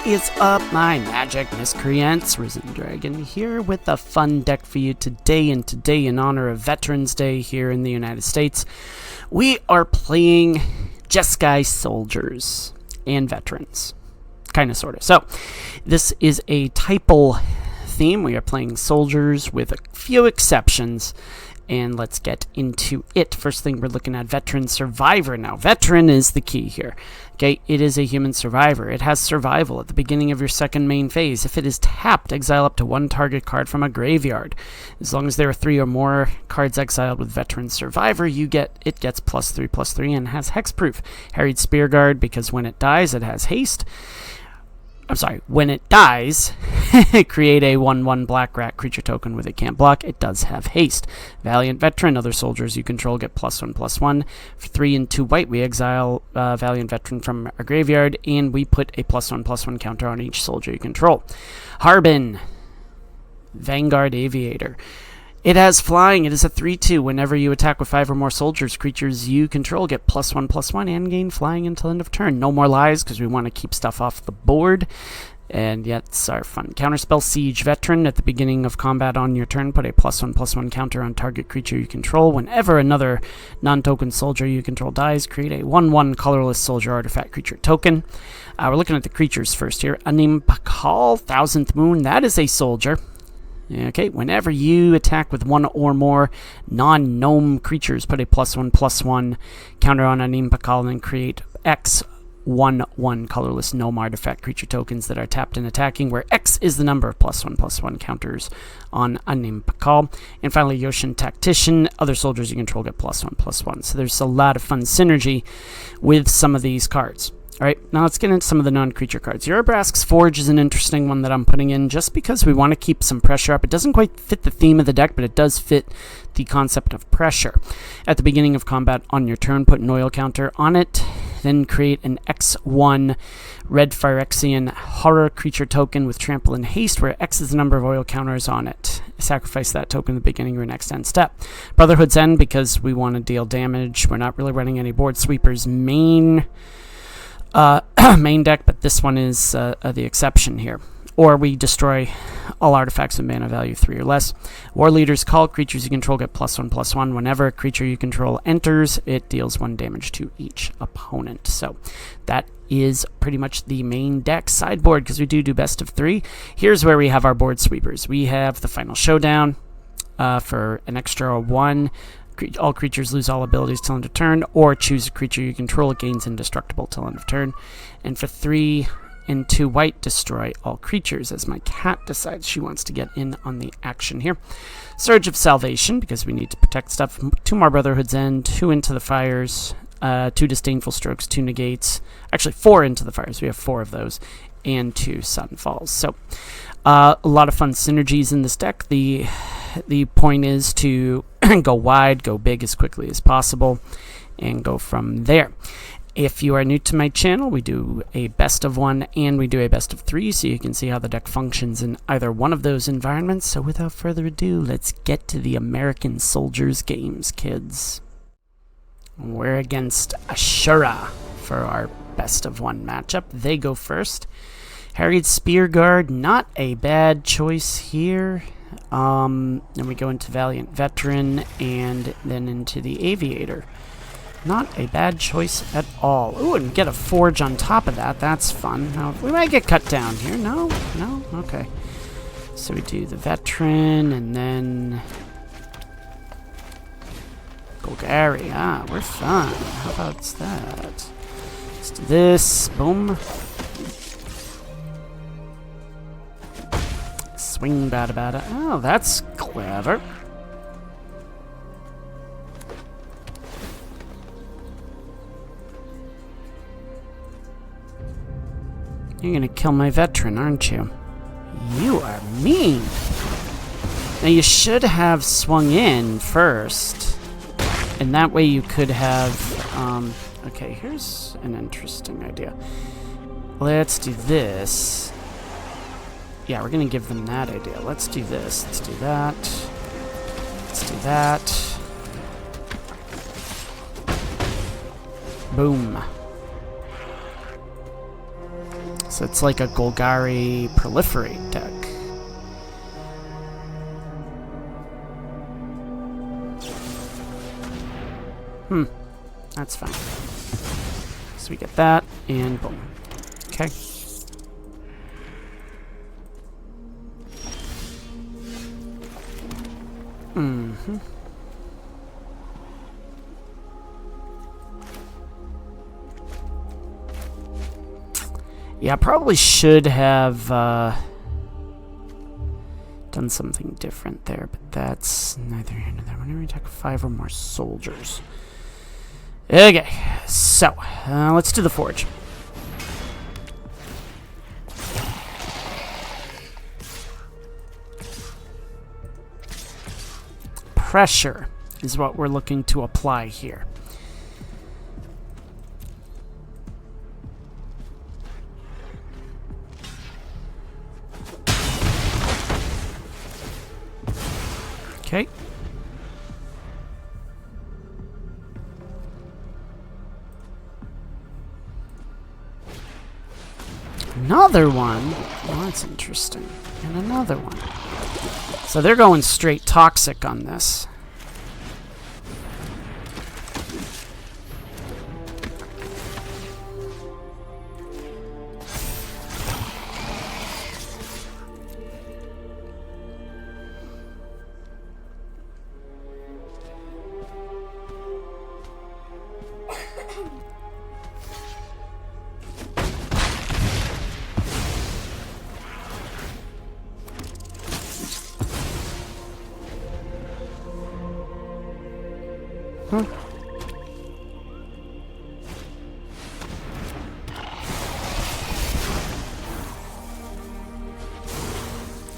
What is up, my magic miscreants? Risen Dragon here with a fun deck for you today, and today in honor of Veterans Day here in the United States, we are playing Jeskai Soldiers and Veterans. Kinda, sorta. So, this is a Typal theme. We are playing soldiers with a few exceptions, and let's get into it. First thing, we're looking at Veteran Survivor. Now, Veteran is the key here. Okay, it is a human survivor. It has survival at the beginning of your second main phase. If it is tapped, exile up to one target card from a graveyard. As long as there are 3 or more cards exiled with Veteran Survivor, it gets +3/+3 and has hexproof. Harried Spearguard, because when it dies, it has haste. I'm sorry, when it dies, create a 1/1 black rat creature token with it can't block. It does have haste. Valiant Veteran, other soldiers you control get +1/+1. For 3 and 2 white, we exile Valiant Veteran from our graveyard, and we put a +1/+1 counter on each soldier you control. Harbin, Vanguard Aviator. It has flying. It is a 3/2. Whenever you attack with 5 or more soldiers, creatures you control get +1/+1 and gain flying until end of turn. No more lies, because we want to keep stuff off the board. And yet, it's our fun. Counterspell Siege Veteran. At the beginning of combat on your turn, put a +1/+1 counter on target creature you control. Whenever another non-token soldier you control dies, create a 1/1 colorless soldier artifact creature token. We're looking at the creatures first here. Anim Pakal, Thousandth Moon. That is a soldier. Okay, whenever you attack with 1 or more non-gnome creatures, put a +1/+1 counter on Anim Pakal and then create X 1/1 colorless gnome artifact creature tokens that are tapped and attacking, where X is the number of +1/+1 counters on Anim Pakal. And finally, Yoshin Tactician. Other soldiers you control get +1/+1. So there's a lot of fun synergy with some of these cards. Alright, now let's get into some of the non-creature cards. Urabrask's Forge is an interesting one that I'm putting in just because we want to keep some pressure up. It doesn't quite fit the theme of the deck, but it does fit the concept of pressure. At the beginning of combat on your turn, put an oil counter on it, then create an X1 red Phyrexian horror creature token with trample and haste, where X is the number of oil counters on it. Sacrifice that token at the beginning of your next end step. Brotherhood's End, because we want to deal damage. We're not really running any board sweepers main deck, but this one is the exception here. Or we destroy all artifacts with mana value 3 or less. War Leader's Call. Creatures you control get +1/+1. Whenever a creature you control enters, it deals 1 damage to each opponent. So that is pretty much the main deck. Sideboard, because we do best of 3. Here's where we have our board sweepers. We have the Final Showdown for an extra 1. All creatures lose all abilities till end of turn, or choose a creature you control, it gains indestructible till end of turn. And for 3 and 2 white, destroy all creatures, as my cat decides she wants to get in on the action here. Surge of Salvation, because we need to protect stuff. 2 more Brotherhood's End, 2 Into the Fires, 2 Disdainful Strokes, 2 Negates. Actually, 4 Into the Fires. We have 4 of those. And 2 Sunfalls. So, a lot of fun synergies in this deck. The point is to go wide, go big as quickly as possible, and go from there. If you are new to my channel, we do a best of 1 and we do a best of 3, so you can see how the deck functions in either one of those environments. So without further ado, let's get to the American Soldiers games, kids. We're against Ashura for our best of 1 matchup. They go first. Harried Spearguard, not a bad choice here. Then we go into Valiant Veteran, and then into the Aviator. Not a bad choice at all. Ooh, and get a Forge on top of that. That's fun. Now, we might get cut down here. No? No? Okay. So we do the Veteran, and then Golgari. Ah, we're fun. How about that? Let's do this. Boom. Swing bada bada. Oh, that's clever. You're gonna kill my Veteran, aren't you? You are mean. Now you should have swung in first, and that way you could have. Okay, here's an interesting idea. Let's do this. Yeah, we're gonna give them that idea. Let's do this. Let's do that. Let's do that. Boom. So it's like a Golgari Proliferate deck. That's fine. So we get that, and boom. Okay. Yeah, I probably should have done something different there, but that's neither here nor there. Whenever you attack 5 or more soldiers. Okay, so let's do the forge. Pressure is what we're looking to apply here. Okay. Another one. Oh, that's interesting. And another one. So they're going straight toxic on this.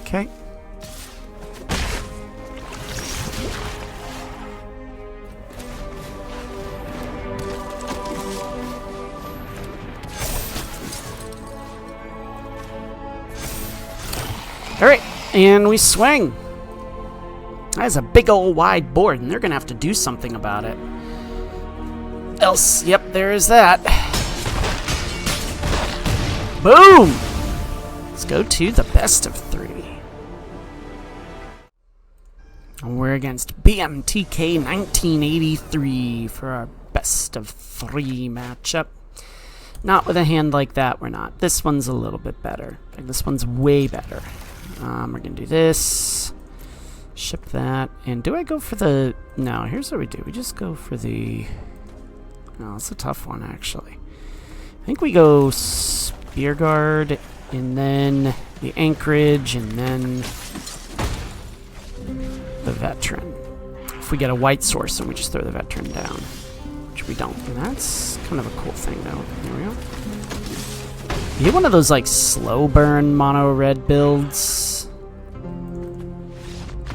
Okay. All right, and we swing. That's a big old wide board, and they're gonna have to do something about it. Else, yep, there is that. Boom! Let's go to the best of 3. And we're against BMTK 1983 for our best of 3 matchup. Not with a hand like that, we're not. This one's a little bit better. In fact, this one's way better. We're gonna do this. Ship that. And do I go for the... No, here's what we do. We just go for the... No, it's a tough one, actually. I think we go Spear Guard, and then the Anchorage, and then the Veteran. If we get a white source, then we just throw the Veteran down. Which we don't. And that's kind of a cool thing, though. Here we go. You get one of those, like, slow burn mono red builds?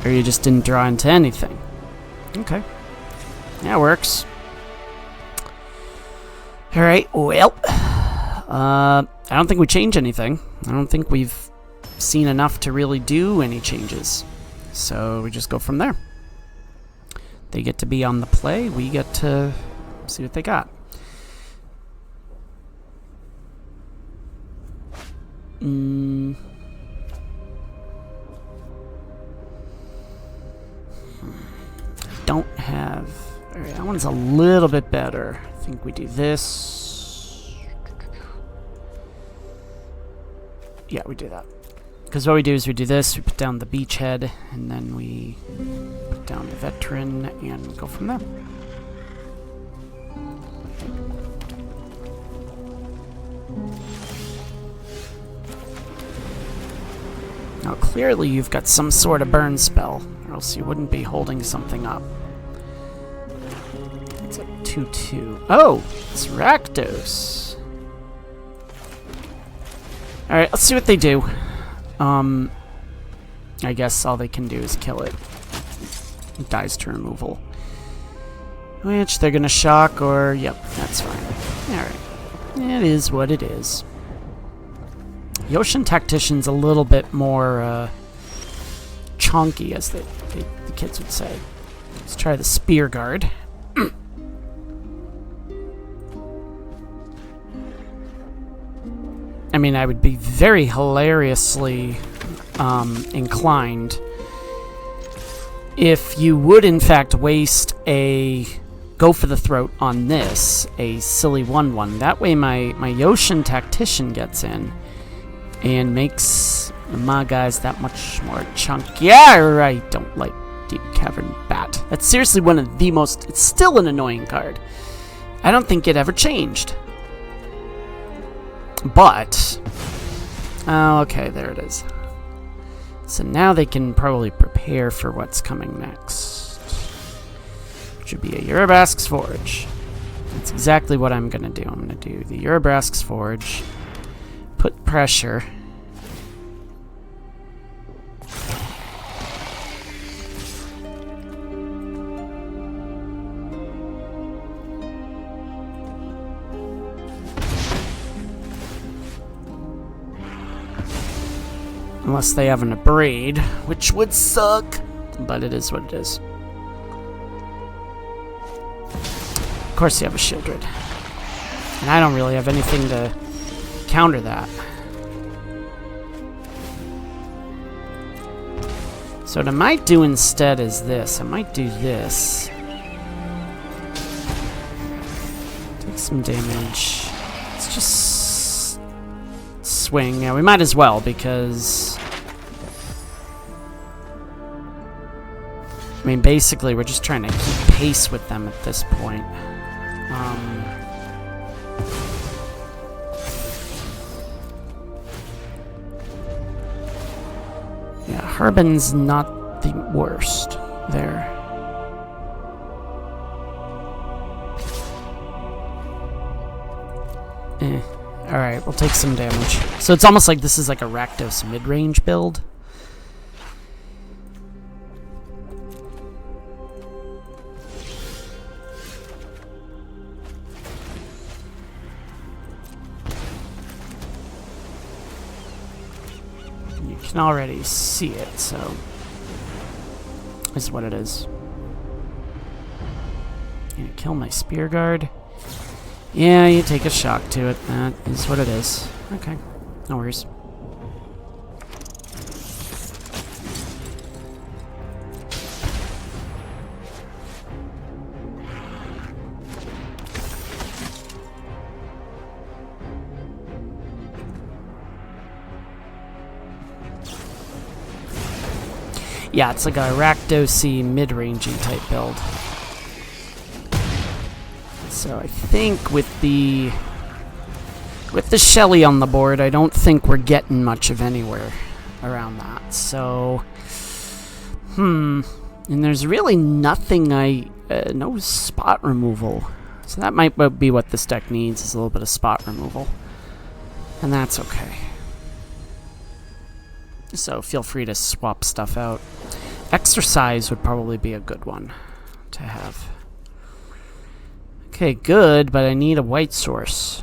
Or you just didn't draw into anything? Okay. Yeah, it works. Alright, well. I don't think we change anything. I don't think we've seen enough to really do any changes. So we just go from there. They get to be on the play. We get to see what they got. Don't have... Alright, that one's a little bit better. I think we do this. Yeah, we do that. Because what we do is we do this, we put down the beachhead, and then we put down the Veteran, and go from there. Now clearly you've got some sort of burn spell, or else you wouldn't be holding something up. It's a 2/2. Oh, it's RAKDOS. Alright, let's see what they do. I guess all they can do is kill it. It dies to removal. Which they're gonna shock, or... Yep, that's fine. Alright. It is what it is. Yoshin Tactician's a little bit more, chonky, as the kids would say. Let's try the Spear Guard. I mean, I would be very hilariously inclined if you would, in fact, waste a go for the throat on this, a silly 1/1. That way my Yoshin Tactician gets in and makes my guys that much more chunky. Yeah, right, don't like Deep Cavern Bat. That's seriously one of the most... It's still an annoying card. I don't think it ever changed. But... Oh, okay, there it is. So now they can probably prepare for what's coming next. Which would be a Urabrask's Forge. That's exactly what I'm going to do. I'm going to do the Urabrask's Forge. Put pressure. Unless they have an Abrade, which would suck, but it is what it is. Of course you have a Shieldred. And I don't really have anything to counter that. So what I might do instead is this. I might do this. Take some damage. Let's just swing. Yeah, we might as well, because... I mean, basically, we're just trying to keep pace with them at this point. Yeah, Harbin's not the worst there. Alright, we'll take some damage. So it's almost like this is like a Rakdos mid-range build. You can already see it, so this is what it is. Gonna kill my Spear Guard. Yeah, you take a shock to it. That is what it is. Okay, no worries. Yeah, it's like a Rakdos-y mid-rangey type build. So I think with the Shelly on the board, I don't think we're getting much of anywhere around that. So, and there's really nothing no spot removal. So that might be what this deck needs, is a little bit of spot removal. And that's okay. So feel free to swap stuff out. Exercise would probably be a good one to have. Okay, good, but I need a white source.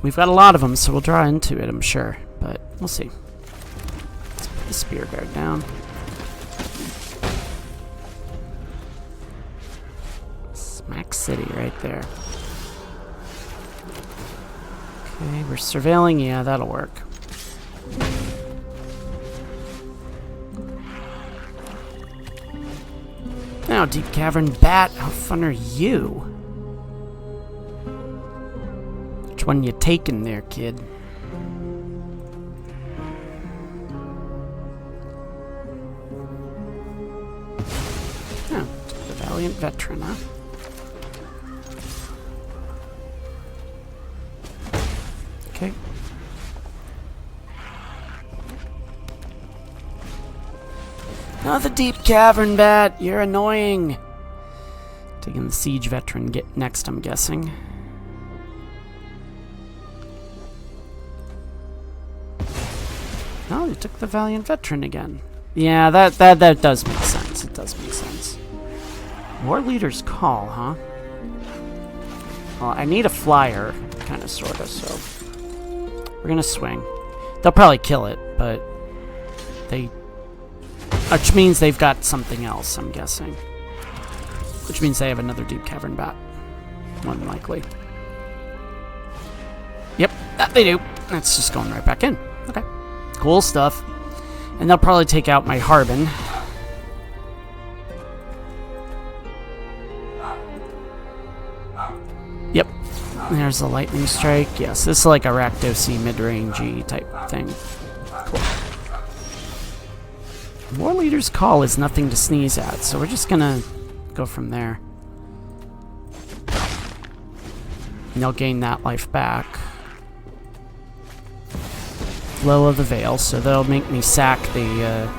We've got a lot of them, so we'll draw into it, I'm sure. But we'll see. Let's put the Spear Guard down. Smack City right there. Okay, we're surveilling. Yeah, that'll work. Now, Deep Cavern Bat, how fun are you? Which one you taking there, kid? Oh, the Valiant Veteran, huh? Okay. Oh, the Deep Cavern Bat, you're annoying. Taking the Siege Veteran get next, I'm guessing. Oh, you took the Valiant Veteran again. Yeah, that does make sense. It does make sense. War Leader's Call, huh? Well, I need a flyer, kind of, sort of, so... We're gonna swing. They'll probably kill it, but... They... Which means they've got something else, I'm guessing. Which means they have another Deep Cavern Bat. More than likely. Yep, that they do. That's just going right back in. Okay. Cool stuff. And they'll probably take out my Harbin. Yep. There's the lightning strike. Yes, this is like a RAKDOS midrange type thing. Cool. War Leader's Call is nothing to sneeze at, so we're just gonna go from there. And they'll gain that life back. Flow of the Veil, so they'll make me sack the,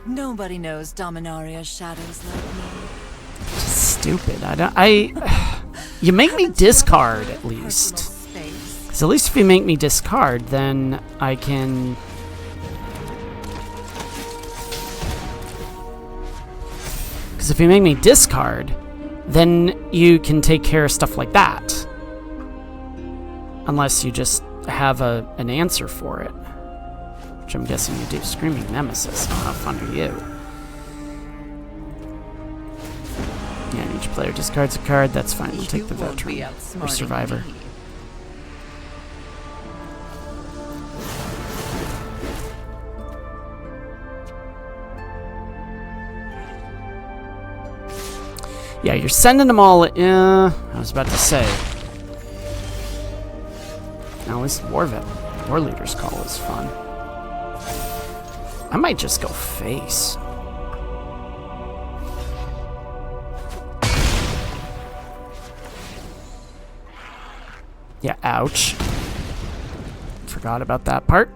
Nobody knows Dominaria's shadows like me. Stupid. You make me discard, at least. Because at least if you make me discard, then I can... Because if you make me discard, then you can take care of stuff like that. Unless you just have an answer for it. Which I'm guessing you do. Screaming Nemesis. How fun are you? Yeah, each player discards a card. That's fine. We'll take the Veteran. Or Survivor. Yeah, you're sending them all in. I was about to say. Now this War Leader's Call is fun. I might just go face. Yeah, ouch. Forgot about that part.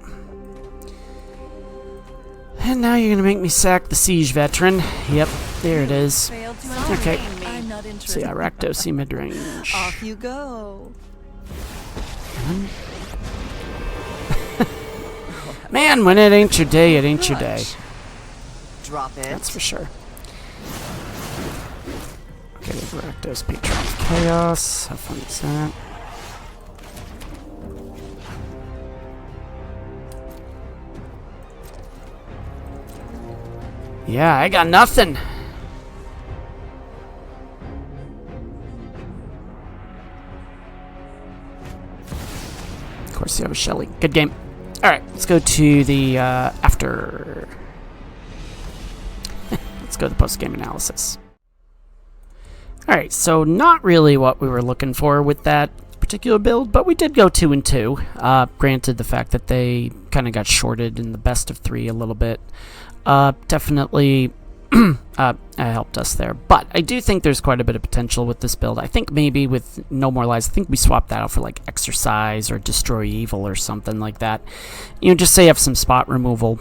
And now you're gonna make me sack the Siege Veteran. Yep, there it is. Okay. So yeah, RAKDOS midrange. Off you go. Man, when it ain't your day, it ain't your day. Drop it. That's for sure. Okay, RAKDOS Patron of Chaos. How fun is that? Yeah, I got nothing. Of course, you have a Shelly. Good game. All right, let's go to the after. Let's go to the post-game analysis. All right, so not really what we were looking for with that particular build, but we did go 2-2. Granted, the fact that they kind of got shorted in the best of 3 a little bit definitely helped us there. But I do think there's quite a bit of potential with this build. I think maybe with No More Lies, I think we swapped that out for like Exercise or Destroy Evil or something like that. You know, just say you have some spot removal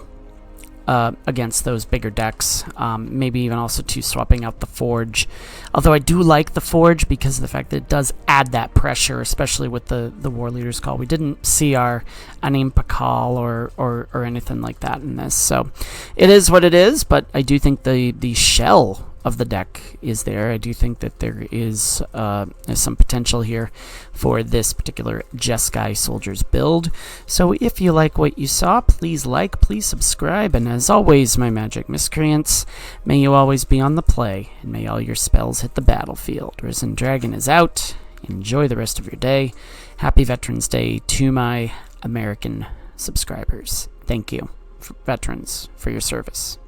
against those bigger decks. Maybe even also swapping out the Forge. Although I do like the Forge because of the fact that it does add that pressure, especially with the War Leader's Call. We didn't see our Animpa Call or anything like that in this. So it is what it is, but I do think the shell of the deck is there. I do think that there is some potential here for this particular Jeskai Soldiers build. So if you like what you saw, please like, please subscribe, and as always, my magic miscreants, may you always be on the play, and may all your spells hit the battlefield. Risen Dragon is out. Enjoy the rest of your day. Happy Veterans Day to my American subscribers. Thank you, veterans, for your service.